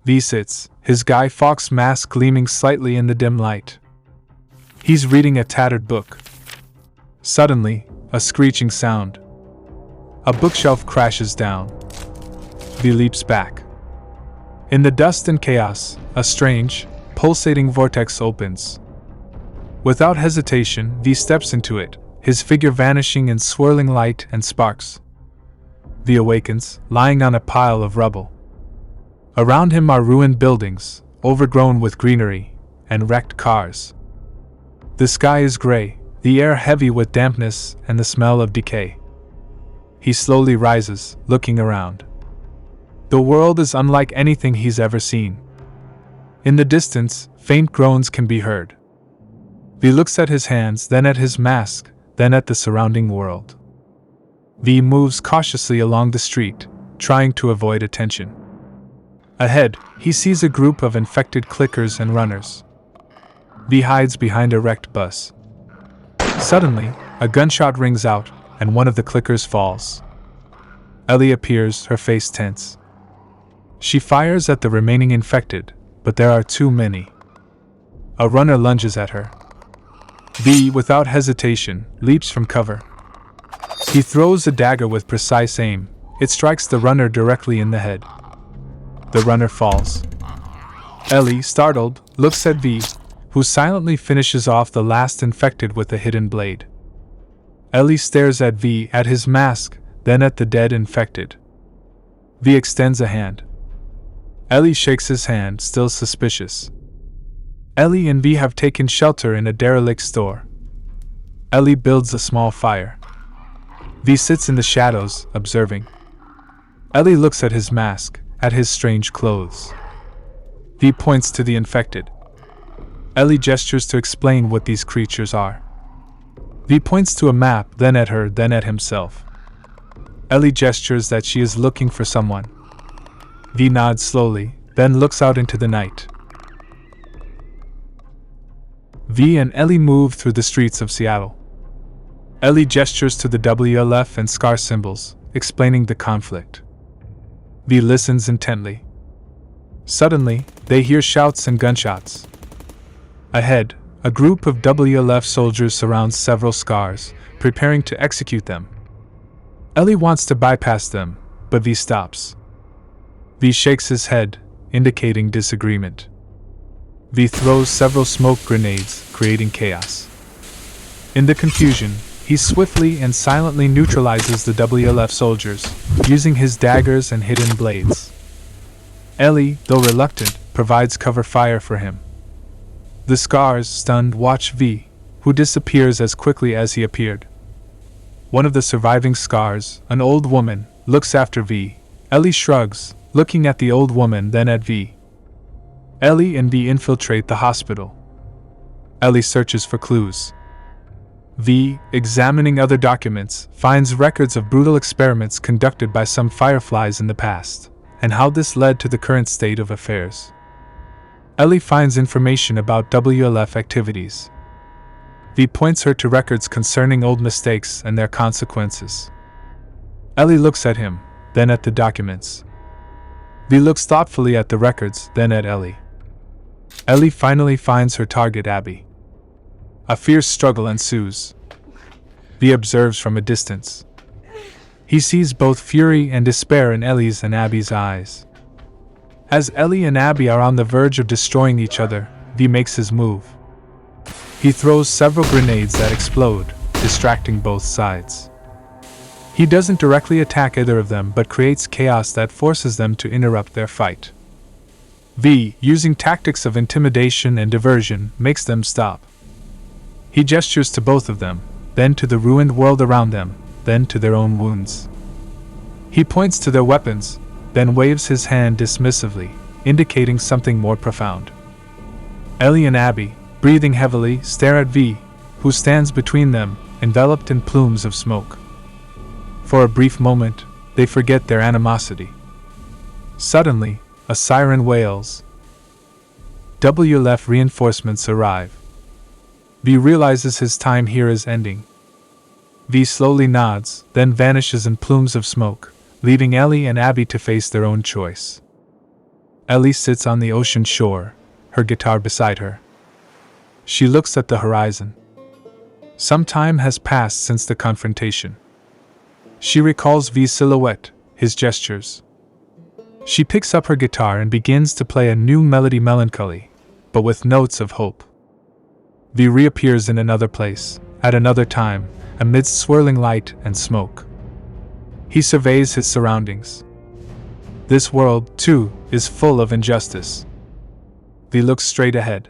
V sits, his Guy Fawkes mask gleaming slightly in the dim light. He's reading a tattered book. Suddenly, a screeching sound. A bookshelf crashes down. V leaps back. In the dust and chaos, a strange, pulsating vortex opens. Without hesitation, V steps into it, his figure vanishing in swirling light and sparks. V awakens, lying on a pile of rubble. Around him are ruined buildings, overgrown with greenery, and wrecked cars. The sky is gray, the air heavy with dampness and the smell of decay. He slowly rises, looking around. The world is unlike anything he's ever seen. In the distance, faint groans can be heard. V looks at his hands, then at his mask, then at the surrounding world. V moves cautiously along the street, trying to avoid attention. Ahead, he sees a group of infected clickers and runners. V hides behind a wrecked bus. Suddenly, a gunshot rings out, and one of the clickers falls. Ellie appears, her face tense. She fires at the remaining infected, but there are too many. A runner lunges at her. V, without hesitation, leaps from cover. He throws a dagger with precise aim. It strikes the runner directly in the head. The runner falls. Ellie, startled, looks at V, who silently finishes off the last infected with a hidden blade. Ellie stares at V, at his mask, then at the dead infected. V extends a hand. Ellie shakes his hand, still suspicious. Ellie and V have taken shelter in a derelict store. Ellie builds a small fire. V sits in the shadows, observing. Ellie looks at his mask, at his strange clothes. V points to the infected. Ellie gestures to explain what these creatures are. V points to a map, then at her, then at himself. Ellie gestures that she is looking for someone. V nods slowly, then looks out into the night. V and Ellie move through the streets of Seattle. Ellie gestures to the WLF and SCAR symbols, explaining the conflict. V listens intently. Suddenly, they hear shouts and gunshots. Ahead, a group of WLF soldiers surrounds several SCARs, preparing to execute them. Ellie wants to bypass them, but V stops. V shakes his head, indicating disagreement. V throws several smoke grenades, creating chaos. In the confusion, he swiftly and silently neutralizes the WLF soldiers, using his daggers and hidden blades. Ellie, though reluctant, provides cover fire for him. The SCARs, stunned, watch V, who disappears as quickly as he appeared. One of the surviving SCARs, an old woman, looks after V. Ellie shrugs, looking at the old woman, then at V. Ellie and V infiltrate the hospital. Ellie searches for clues. V, examining other documents, finds records of brutal experiments conducted by some fireflies in the past, and how this led to the current state of affairs. Ellie finds information about WLF activities. V points her to records concerning old mistakes and their consequences. Ellie looks at him, then at the documents. V looks thoughtfully at the records, then at Ellie. Ellie finally finds her target, Abby. A fierce struggle ensues. V observes from a distance. He sees both fury and despair in Ellie's and Abby's eyes. As Ellie and Abby are on the verge of destroying each other, V makes his move. He throws several grenades that explode, distracting both sides. He doesn't directly attack either of them but creates chaos that forces them to interrupt their fight. V, using tactics of intimidation and diversion, makes them stop. He gestures to both of them, then to the ruined world around them, then to their own wounds. He points to their weapons, then waves his hand dismissively, indicating something more profound. Ellie and Abby, breathing heavily, stare at V, who stands between them, enveloped in plumes of smoke. For a brief moment, they forget their animosity. Suddenly, a siren wails. WLF reinforcements arrive. V realizes his time here is ending. V slowly nods, then vanishes in plumes of smoke, leaving Ellie and Abby to face their own choice. Ellie sits on the ocean shore, her guitar beside her. She looks at the horizon. Some time has passed since the confrontation. She recalls V's silhouette, his gestures. She picks up her guitar and begins to play a new melody, melancholy, but with notes of hope. V reappears in another place, at another time, amidst swirling light and smoke. He surveys his surroundings. This world, too, is full of injustice. V looks straight ahead.